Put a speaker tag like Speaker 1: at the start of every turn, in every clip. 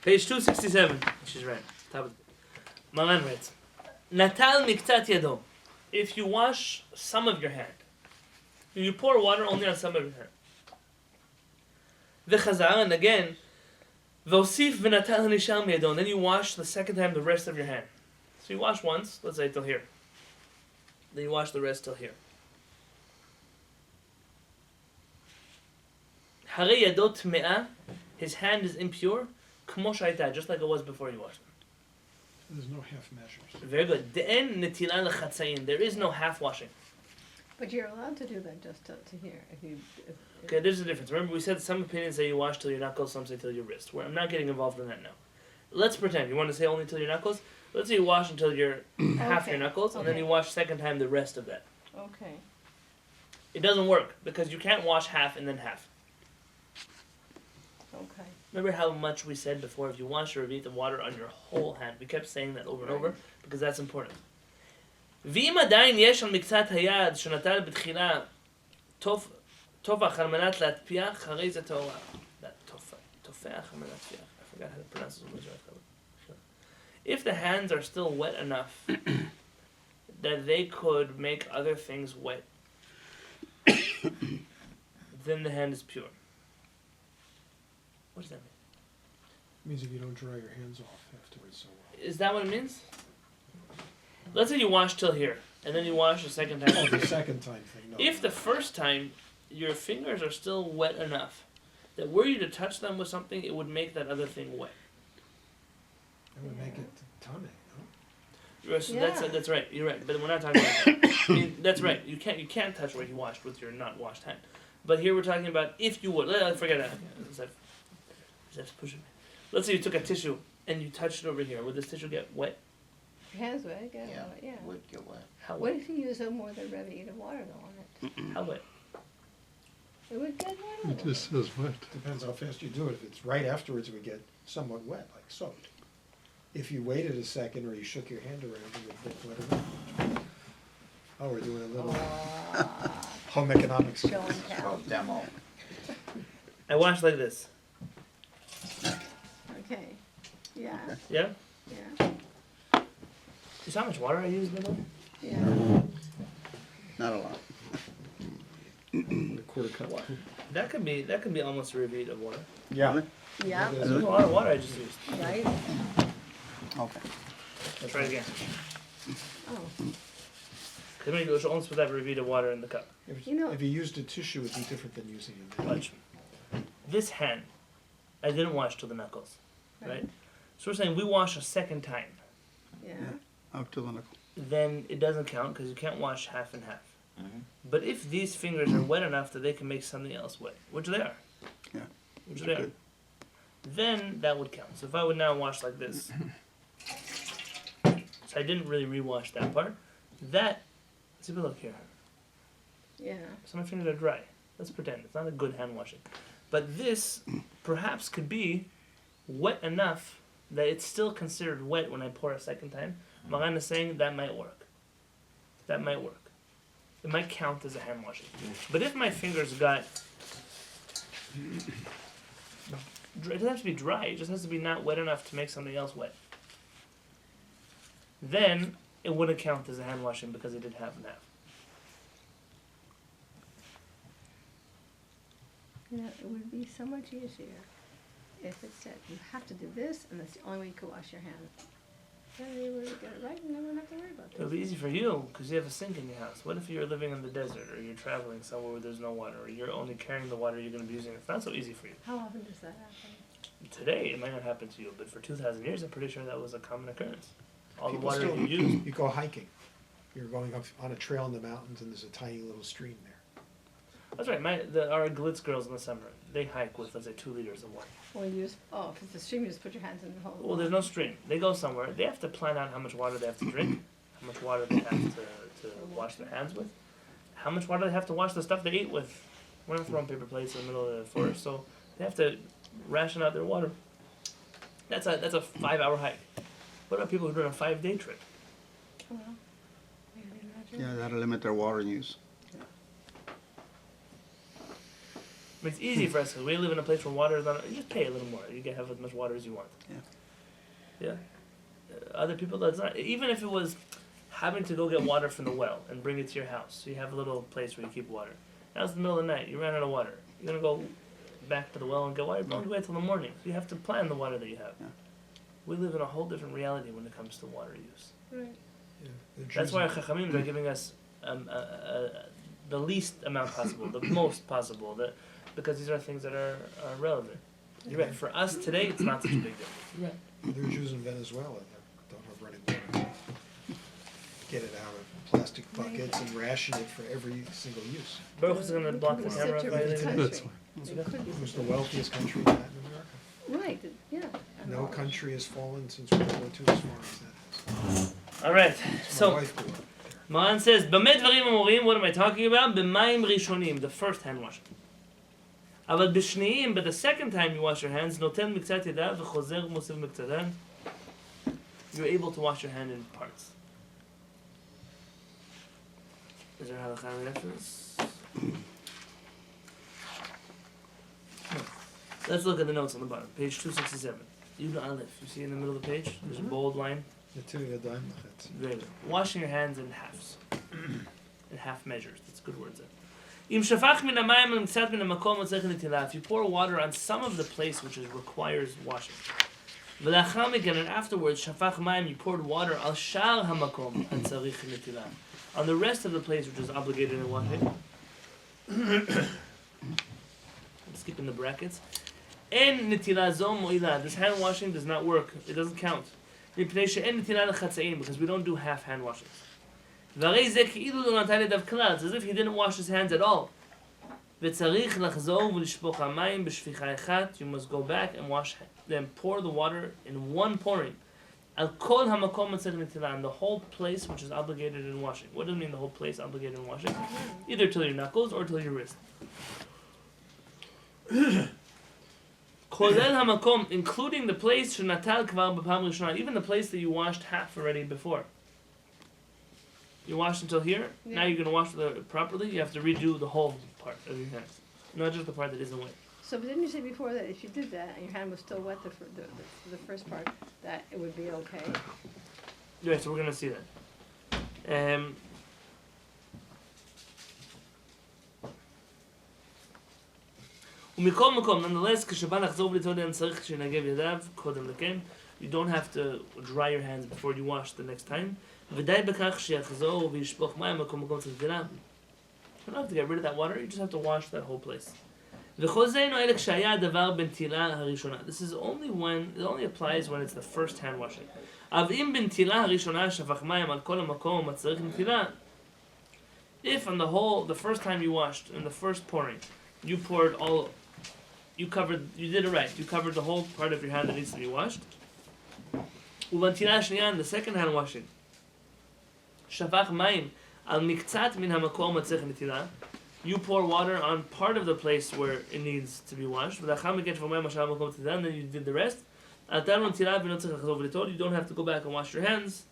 Speaker 1: Page 267. She's right. Top of the Malan writes, Natal miktat yado. If you wash some of your hand, you pour water only on some of your hand. V'chazar, and again, v'osif v'natal hanisham yado. And then you wash the second time the rest of your hand. So you wash once, let's say till here. Then you wash the rest till here. Hare yado tme'ah. His hand is impure, k'mo shayta, just like it was before you washed it.
Speaker 2: There's no half measures.
Speaker 1: Very good. De'en netilah lechatzayin. There is no half washing.
Speaker 3: But you're allowed to do that just to here.
Speaker 1: Okay, there's a difference. Remember, we said some opinions say you wash till your knuckles, some say till your wrist. I'm not getting involved in that now. Let's pretend. You want to say only till your knuckles? Let's say you wash until you're half your knuckles, and then you wash second time the rest of that.
Speaker 3: Okay.
Speaker 1: It doesn't work, because you can't wash half and then half.
Speaker 3: Okay.
Speaker 1: Remember how much we said before, if you wash your revit of water on your whole hand. We kept saying that over and over, because that's important. ואם עדיין יש על מקצת היד שנטל בתחילה טופח על מנת להטפיח, הרי זה טהורה. טופח על מנת להטפיח. I forgot how to pronounce this word. If the hands are still wet enough that they could make other things wet, then the hand is pure. What does that mean?
Speaker 2: It means if you don't dry your hands off afterwards so well.
Speaker 1: Is that what it means? Let's say you wash till here, and then you wash a second time.
Speaker 2: Oh, the second time thing. No.
Speaker 1: If the first time your fingers are still wet enough that were you to touch them with something, it would make that other thing wet.
Speaker 2: It would make it tummy, no?
Speaker 1: So that's right. You're right. But we're not talking about that. I mean, that's right. You can't touch where you washed with your not washed hand. But here we're talking about if you would. Let's forget that. That's pushing me. Let's say you took a tissue and you touched it over here. Would this tissue get wet?
Speaker 3: Your hands wet, yeah.
Speaker 4: Would get wet.
Speaker 1: How wet?
Speaker 3: What if you use more than Rabbi of water though on it?
Speaker 1: How wet?
Speaker 3: It would get wet.
Speaker 5: It just says wet.
Speaker 2: Depends how fast you do it. If it's right afterwards, it would get somewhat wet, like soaked. If you waited a second or you shook your hand around, it would get wet enough. Oh, we're doing a little home economics.
Speaker 3: Show and tell.
Speaker 4: Oh, demo.
Speaker 1: I wash like this.
Speaker 3: Okay. Yeah.
Speaker 1: Yeah?
Speaker 3: Yeah.
Speaker 1: You saw how much water I used, by the way?
Speaker 3: Yeah.
Speaker 4: Not a lot.
Speaker 2: A quarter cup.
Speaker 1: That could be almost a revit of water.
Speaker 2: Yeah.
Speaker 3: Yeah.
Speaker 1: That's a lot of water I just used.
Speaker 3: Right.
Speaker 4: Okay.
Speaker 1: Let's try it again.
Speaker 3: Oh.
Speaker 1: Because we should almost put that revit of water in the cup.
Speaker 2: If
Speaker 3: You know-
Speaker 2: if you used a tissue, it'd be different than using it.
Speaker 1: Watch. This hand, I didn't wash till the knuckles, right? So we're saying we wash a second time.
Speaker 3: Yeah.
Speaker 4: Up to the knuckle.
Speaker 1: Then it doesn't count because you can't wash half and half.
Speaker 4: Mhm.
Speaker 1: But if these fingers are wet enough that they can make something else wet, which they are,
Speaker 4: Yeah.
Speaker 1: which they are,
Speaker 4: Good.
Speaker 1: then that would count. So if I would now wash like this, so I didn't really rewash that part. That, let's look here.
Speaker 3: Yeah.
Speaker 1: So my fingers are dry. Let's pretend it's not a good hand washing, but this perhaps could be wet enough that it's still considered wet when I pour a second time. Maran is saying that might work. That might work. It might count as a hand washing. But if my fingers got, it doesn't have to be dry. It just has to be not wet enough to make something else wet. Then it wouldn't count as a hand washing because it did half and half.
Speaker 3: You know, it would be so much easier if it said you have to do this, and that's the only way you could wash your hands. Then you would get it right, and then we wouldn't have to worry about
Speaker 1: It would
Speaker 3: this.
Speaker 1: be easy for you because you have a sink in your house. What if you're living in the desert or you're traveling somewhere where there's no water or you're only carrying the water you're going to be using? It's not so easy for you.
Speaker 3: How often does that happen?
Speaker 1: Today, it might not happen to you, but for 2,000 years, I'm pretty sure that was a common occurrence. All
Speaker 2: People
Speaker 1: the water
Speaker 2: still-
Speaker 1: you use.
Speaker 2: You go hiking. You're going up on a trail in the mountains, and there's a tiny little stream there.
Speaker 1: That's right. Our Glitz girls in the summer, they hike with, let's say, 2 liters of water.
Speaker 3: Or you just, if it's a stream, you just put your hands in the hole.
Speaker 1: Well, there's no stream. They go somewhere. They have to plan out how much water they have to drink, how much water they have to wash their hands with, how much water they have to wash the stuff they eat with. We're not throwing paper plates in the middle of the forest, so they have to ration out their water. That's a 5-hour hike. What about people who are doing a 5-day trip?
Speaker 3: Well, I can imagine.
Speaker 4: Yeah, that'll limit their water use.
Speaker 1: I mean, it's easy for us because we live in a place where water is not. You just pay a little more. You can have as much water as you want. Yeah. Other people, that's not. Even if it was having to go get water from the well and bring it to your house, so you have a little place where you keep water. Now it's the middle of the night. You ran out of water. You're gonna go back to the well and get water. Don't wait till the morning. So you have to plan the water that you have.
Speaker 4: Yeah.
Speaker 1: We live in a whole different reality when it comes to water use.
Speaker 3: Right.
Speaker 2: Yeah, the
Speaker 1: That's
Speaker 2: Jews
Speaker 1: why
Speaker 2: in-
Speaker 1: our Chachamim are giving us the least amount possible, the most possible, because these are things that are relevant. You're right. For us today, it's not such a big deal. You're right.
Speaker 2: There are Jews in Venezuela that don't have running water. Get it out of plastic buckets and ration it for every single use.
Speaker 1: Baruch is going to block the
Speaker 3: It's
Speaker 1: camera.
Speaker 3: such a
Speaker 1: by
Speaker 3: rich
Speaker 1: the-
Speaker 3: country.
Speaker 4: That's why.
Speaker 3: It could be.
Speaker 2: It was the wealthiest country in Latin America.
Speaker 3: Right, yeah.
Speaker 2: No country has fallen since World War II as far as that is.
Speaker 1: All right.
Speaker 2: My
Speaker 1: So
Speaker 2: wife grew up there.
Speaker 1: Mohan says, "B'mei dvarim amorim." What am I talking about? B'mayim rishonim, the first hand washing. Aval b'shneim, but the second time you wash your hands, noten miktzat yadav v'chozer mosiv miktzatan. You're able to wash your hand in parts. Is there a halakha reference? Let's look at the notes on the bottom, page 267. Yud Aleph. You see in the middle of the page? There's a bold line. Very good. Washing your hands in halves. In half measures. That's good words there. If you pour water on some of the place which requires washing. And afterwards, you poured water al Shaar hamakom on the rest of the place which is obligated in washing. Let's keep in the brackets. This hand washing does not work. It doesn't count. Because we don't do half hand washings. It's as if he didn't wash his hands at all. You must go back and wash, then pour the water in one pouring. On the whole place which is obligated in washing. What does it mean the whole place obligated in washing? Either till your knuckles or till your wrist. Including the place, even the place that you washed half already before. You washed until here, now you're going to wash it properly, you have to redo the whole part of your hands. Not just the part that isn't wet.
Speaker 3: So, but didn't you say before that if you did that and your hand was still wet the first part, that it would be okay?
Speaker 1: Yeah, so we're going to see that. Nonetheless, you don't have to dry your hands before you wash the next time. You don't have to get rid of that water, you just have to wash that whole place. This is only when, it only applies when it's the first hand washing. If on the whole, the first time you washed, in the first pouring, you poured all, you did it right, you covered the whole part of your hand that needs to be washed. The second hand washing, you pour water on part of the place where it needs to be washed. Then you did the rest. You don't have to go back and wash your hands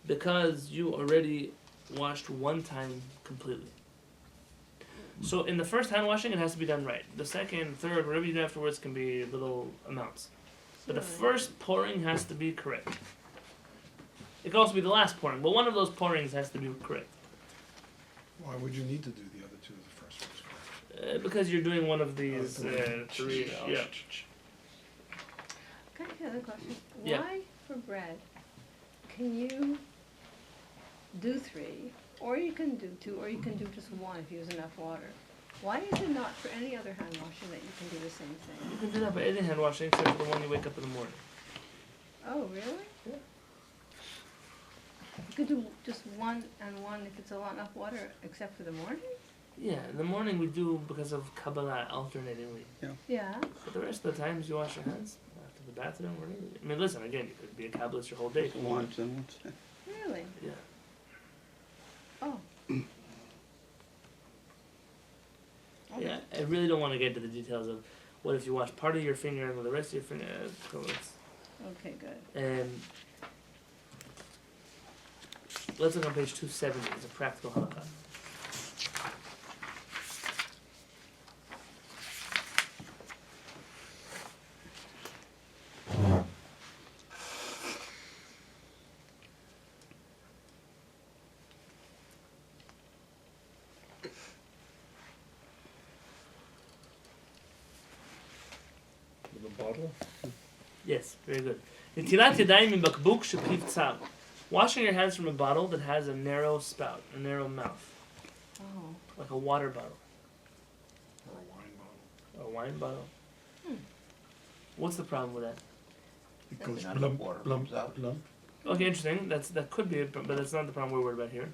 Speaker 1: because you already washed one time completely. So in the first hand washing, it has to be done right. The second, third, whatever you do afterwards can be little amounts. But the first pouring has to be correct. It can also be the last pouring, but one of those pourings has to be correct.
Speaker 2: Why would you need to do the other two of the first ones correct?
Speaker 1: Because you're doing one of these three. Yeah.
Speaker 3: Can I ask another question?
Speaker 1: Yeah.
Speaker 3: Why for bread can you do 3, or you can do 2, or you can do just 1 if you use enough water? Why is it not for any other hand washing that you can do the same
Speaker 1: You
Speaker 3: thing?
Speaker 1: can do that by any hand washing except for the one you wake up in the morning.
Speaker 3: Oh, really?
Speaker 1: Yeah.
Speaker 3: You could do just 1 and 1 if it's a lot enough water, except for the morning?
Speaker 1: Yeah, in the morning we do because of Kabbalah alternatingly.
Speaker 3: Yeah.
Speaker 1: But the rest of the times you wash your hands after the bathroom or anything. I mean, listen, again, you could be a Kabbalist your whole day if you want.
Speaker 4: Once and once.
Speaker 3: Really?
Speaker 1: Yeah.
Speaker 3: Oh.
Speaker 1: Yeah, I really don't want to get into the details of what if you wash part of your finger and the rest of your finger.
Speaker 3: Okay, good.
Speaker 1: Let's look on page 270. It's a practical halakha.
Speaker 5: With a bottle?
Speaker 1: Yes, very good. Netilat yadayim min bakbuk shepiv tzar. Washing your hands from a bottle that has a narrow spout, a narrow mouth,
Speaker 3: Oh.
Speaker 1: like a water bottle
Speaker 2: Or a wine bottle.
Speaker 1: or a wine bottle. What's the problem with that?
Speaker 2: It goes
Speaker 6: Not
Speaker 2: blump,
Speaker 6: enough water
Speaker 2: blump,
Speaker 6: comes out.
Speaker 2: blump.
Speaker 1: Okay, interesting. That could be it, but that's not the problem we're worried about here.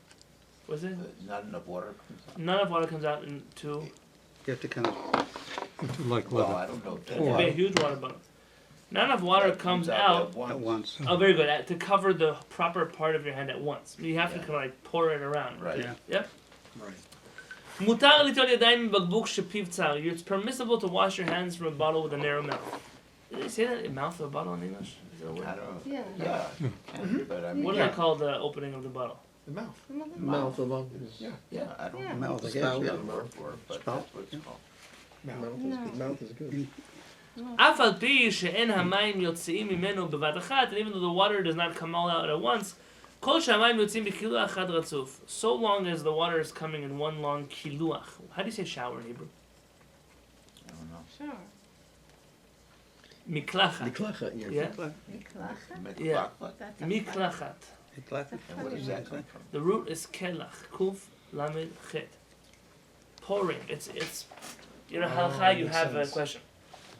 Speaker 1: Was it?
Speaker 6: Not enough water comes out.
Speaker 1: None of water comes out into.
Speaker 4: You have to kind of,
Speaker 5: Like
Speaker 6: Well, I don't know.
Speaker 1: It could be a huge water bottle. Not enough water comes out.
Speaker 4: at once.
Speaker 1: Oh, very good. To cover the proper part of your hand at once. You have to
Speaker 6: Yeah.
Speaker 1: kind of like pour it around.
Speaker 6: Right.
Speaker 4: Yeah.
Speaker 1: Yep.
Speaker 2: Right.
Speaker 1: Mutar litol yadayim b'bakbuk shepiv tzar. It's permissible to wash your hands from a bottle with a narrow mouth. Did they say that? A mouth of a bottle in English? Is that a word?
Speaker 6: I don't know.
Speaker 3: Yeah.
Speaker 6: Yeah, can, but I mean,
Speaker 1: What do
Speaker 6: yeah,
Speaker 1: they call the opening of the bottle?
Speaker 2: The mouth.
Speaker 5: Mouth of a
Speaker 2: Yeah.
Speaker 6: yeah, I don't
Speaker 3: Yeah.
Speaker 6: know.
Speaker 4: Mouth, I
Speaker 6: the
Speaker 4: guess,
Speaker 6: special
Speaker 4: yeah.
Speaker 6: word for it, but
Speaker 4: Spout,
Speaker 6: that's what it's called.
Speaker 2: Mouth.
Speaker 5: mouth is good.
Speaker 1: אף על פי שאין המים יוצאים ממנו בבת אחת, and even though the water does not come all out at once, כל שהמים יוצאים בקילוח אחד רצוף. So long as the water is coming in one long kiluach. How do you say shower in Hebrew?
Speaker 6: I don't know.
Speaker 3: Sure.
Speaker 1: Miklachat.
Speaker 5: Miklachat, yeah.
Speaker 1: Yeah?
Speaker 3: Miklachat?
Speaker 1: Yeah.
Speaker 3: That's a
Speaker 1: Miklachat.
Speaker 6: And what does that come from?
Speaker 1: The root is kelach. Kuf lamed chet. Pouring. It's you know halakha you
Speaker 2: makes
Speaker 1: have a
Speaker 2: sense.
Speaker 1: question.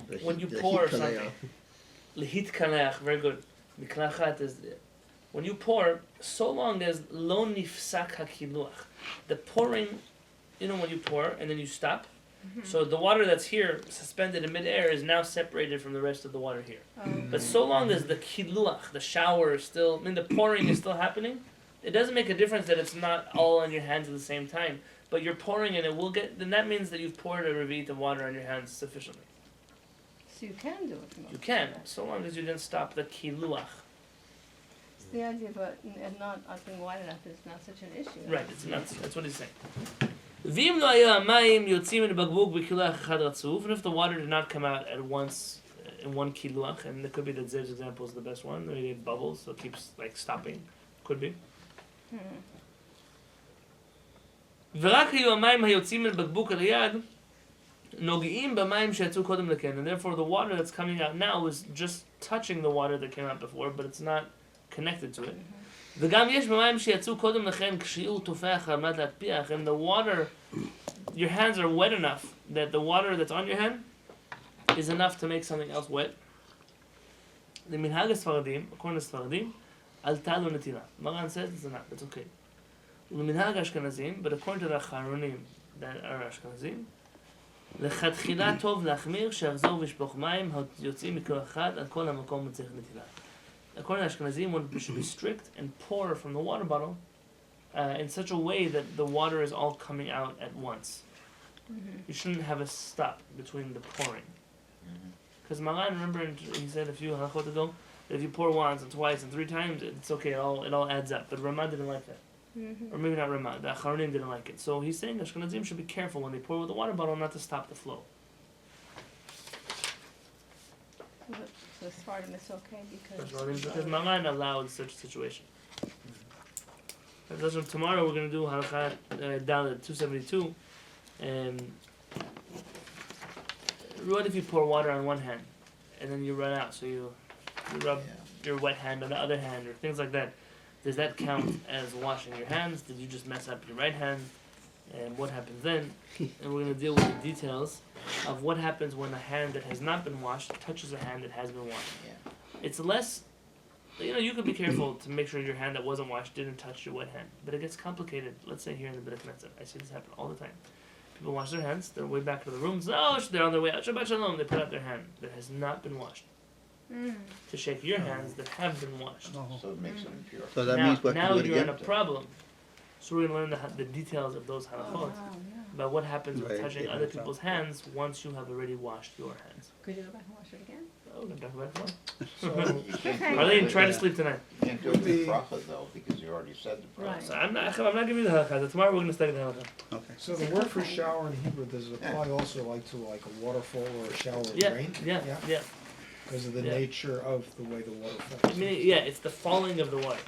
Speaker 5: The
Speaker 1: When you
Speaker 5: heat- the
Speaker 1: pour
Speaker 5: heat
Speaker 1: something.
Speaker 5: kalea.
Speaker 1: Lehit kaleach, very good. Miklachat is when you pour, so long as lo nifsak hakiluach, the pouring, you know when you pour and then you stop, so the water that's here suspended in midair is now separated from the rest of the water here. But so long as the kiluach, the shower is still, I mean the pouring is still happening, it doesn't make a difference that it's not all on your hands at the same time. But you're pouring and it will get, then that means that you've poured a revit of water on your hands sufficiently.
Speaker 3: So you can do it from
Speaker 1: You can, so long as you didn't stop the kiluach.
Speaker 3: It's the idea of it not being wide enough is not such an issue.
Speaker 1: Right, it's nuts. That's what he's saying. ואם לא היו המים יוצאים מן הבקבוק בקילוח אחד רצוף, and if the water did not come out at once in one kiluach, and it could be that Zev's example is the best one, maybe it bubbles, so it keeps like stopping. Could be. ורק היו המים היוצאים מן הבקבוק על היד נוגעים במים שיצאו קודם לכן, and therefore the water that's coming out now is just touching the water that came out before, but it's not connected to it. וגם יש במים שיצאו קודם לכן כשיעור תופח על מנת להטפיח, and the water, your hands are wet enough that the water that's on your hand is enough to make something else wet. The minhag הספרדים, according to ספרדים, עלתה לו נטילה. Maran says it's not, it's okay. ולמנהג האשכנזים, but according to the אחרונים that are Ashkenazim, לכתחילה טוב להחמיר שיחזור וישפוך מים היוצאים מכל אחד על כל המקום מצריך נטילה. According to Ashkenazim, one should be strict and pour from the water bottle in such a way that the water is all coming out at once. You shouldn't have a stop between the pouring. Because Maran, remember, he said a few halachot ago, that if you pour once and twice and three times, it's okay, it all adds up. But Ramah didn't like that. Or maybe not Ramah, the Acharonim didn't like it. So he's saying Ashkenazim should be careful when they pour with the water bottle not to stop the flow.
Speaker 3: So Sfardim is okay because.
Speaker 1: Because Maran allowed such a situation. Tomorrow we're going to do Halakha down at 272. What if you pour water on one hand and then you run out, so you rub your wet hand on the other hand or things like that? Does that count as washing your hands? Did you just mess up your right hand? And what happens then? And we're going to deal with the details of what happens when a hand that has not been washed touches a hand that has been washed.
Speaker 6: Yeah.
Speaker 1: It's less, you could be careful to make sure your hand that wasn't washed didn't touch your wet hand. But it gets complicated. Let's say here in the Beit Knesset, I see this happen all the time. People wash their hands, they're way back to the rooms. Oh, they're on their way out. Shabbat Shalom. They put out their hand that has not been washed to shake your hands that have been washed.
Speaker 6: So it makes it impure.
Speaker 4: So that
Speaker 1: now
Speaker 4: means we have
Speaker 1: now
Speaker 4: to do it
Speaker 1: you're in
Speaker 4: again?
Speaker 1: a problem. So we're going to learn the details of those halachot about what happens with
Speaker 4: Right,
Speaker 1: touching
Speaker 4: yeah,
Speaker 1: other
Speaker 4: that's
Speaker 1: people's hands once you have already washed your hands.
Speaker 3: Could you go back and wash it again?
Speaker 1: Oh, we're going to talk about it tomorrow.
Speaker 2: So,
Speaker 6: You can't do
Speaker 1: Arlene,
Speaker 6: it
Speaker 1: try to
Speaker 6: with
Speaker 1: sleep tonight.
Speaker 6: You can't do it with bracha though, because you already said the bracha.
Speaker 3: Right.
Speaker 1: So I'm not giving you the halakha. Tomorrow we're going to study the halakha.
Speaker 4: Okay.
Speaker 2: so the word for shower in Hebrew, does it apply also like to like a waterfall or a shower of
Speaker 1: Yeah,
Speaker 2: rain?
Speaker 1: yeah.
Speaker 2: Because of the
Speaker 1: Yeah.
Speaker 2: nature of the way the water
Speaker 1: I
Speaker 2: falls.
Speaker 1: mean, yeah, it's the falling of the water.